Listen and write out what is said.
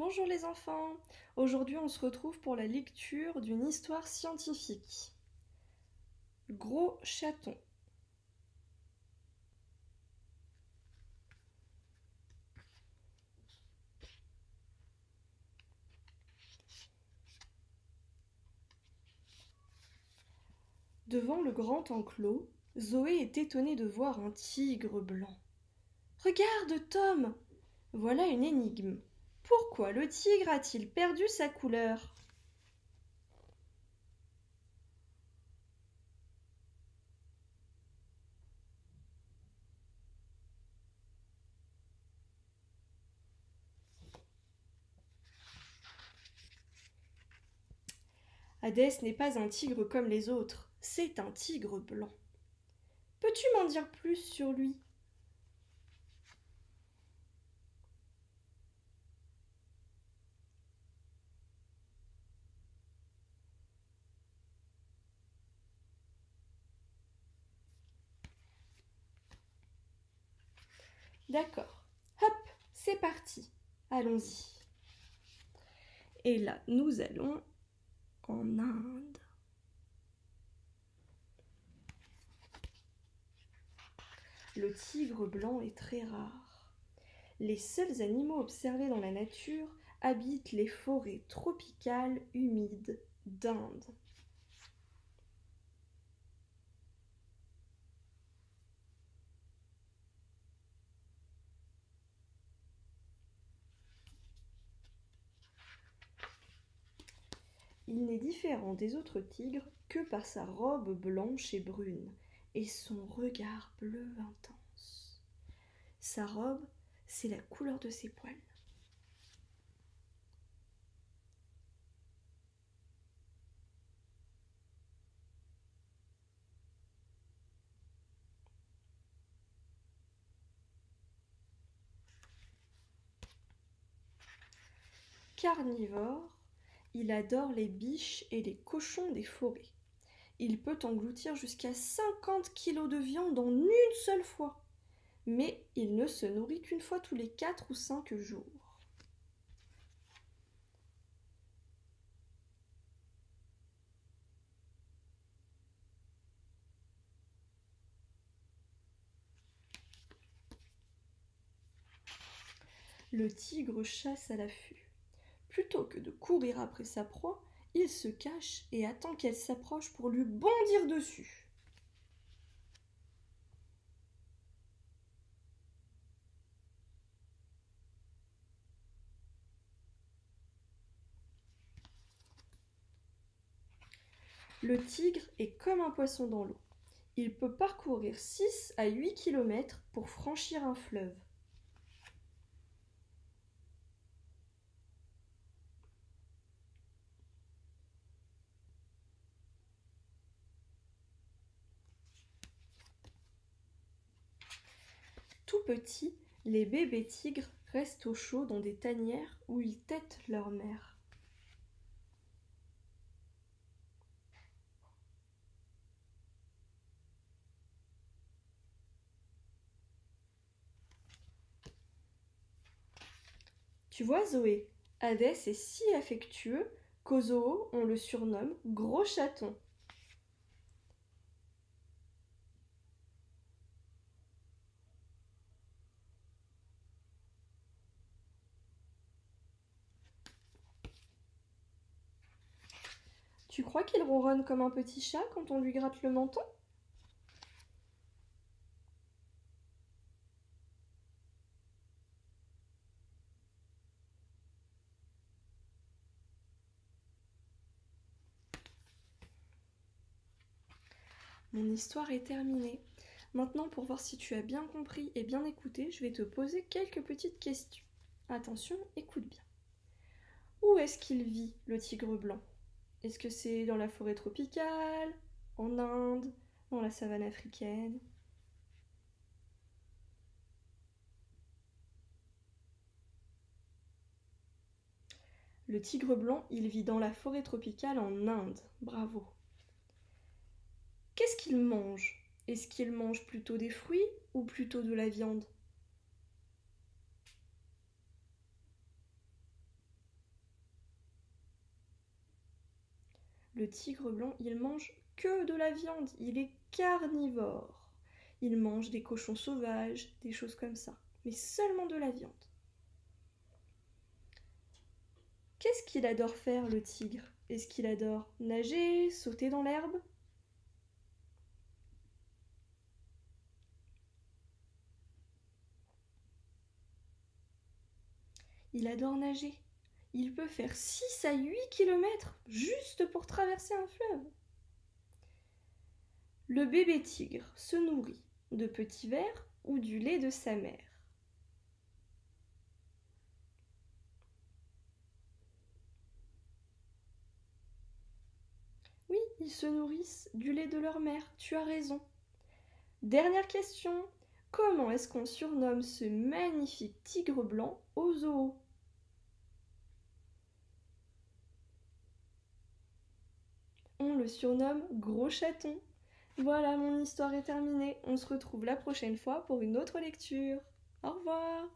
Bonjour les enfants, aujourd'hui on se retrouve pour la lecture d'une histoire scientifique. Gros chaton. Devant le grand enclos, Zoé est étonnée de voir un tigre blanc. Regarde Tom, voilà une énigme. Pourquoi le tigre a-t-il perdu sa couleur ? Hadès n'est pas un tigre comme les autres, c'est un tigre blanc. Peux-tu m'en dire plus sur lui ? D'accord. Hop, c'est parti. Allons-y. Et là, nous allons en Inde. Le tigre blanc est très rare. Les seuls animaux observés dans la nature habitent les forêts tropicales humides d'Inde. Il n'est différent des autres tigres que par sa robe blanche et brune et son regard bleu intense. Sa robe, c'est la couleur de ses poils. Carnivore, il adore les biches et les cochons des forêts. Il peut engloutir jusqu'à 50 kilos de viande en une seule fois. Mais il ne se nourrit qu'une fois tous les 4 ou 5 jours. Le tigre chasse à l'affût. Plutôt que de courir après sa proie, il se cache et attend qu'elle s'approche pour lui bondir dessus. Le tigre est comme un poisson dans l'eau. Il peut parcourir 6 à 8 km pour franchir un fleuve. Tout petits, les bébés tigres restent au chaud dans des tanières où ils tètent leur mère. Tu vois Zoé, Hadès est si affectueux qu'au zoo on le surnomme Gros Chaton. Tu crois qu'il ronronne comme un petit chat quand on lui gratte le menton ? Mon histoire est terminée. Maintenant, pour voir si tu as bien compris et bien écouté, je vais te poser quelques petites questions. Attention, écoute bien. Où est-ce qu'il vit, le tigre blanc ? Est-ce que c'est dans la forêt tropicale, en Inde, dans la savane africaine ? Le tigre blanc, il vit dans la forêt tropicale en Inde. Bravo. Qu'est-ce qu'il mange ? Est-ce qu'il mange plutôt des fruits ou plutôt de la viande ? Le tigre blanc, il mange que de la viande, il est carnivore. Il mange des cochons sauvages, des choses comme ça, mais seulement de la viande. Qu'est-ce qu'il adore faire, le tigre? Est-ce qu'il adore nager, sauter dans l'herbe? Il adore nager. Il peut faire 6 à 8 km juste pour traverser un fleuve. Le bébé tigre se nourrit de petits vers ou du lait de sa mère. Oui, ils se nourrissent du lait de leur mère, tu as raison. Dernière question, comment est-ce qu'on surnomme ce magnifique tigre blanc au zoo? On le surnomme Gros Chaton. Voilà, mon histoire est terminée. On se retrouve la prochaine fois pour une autre lecture. Au revoir!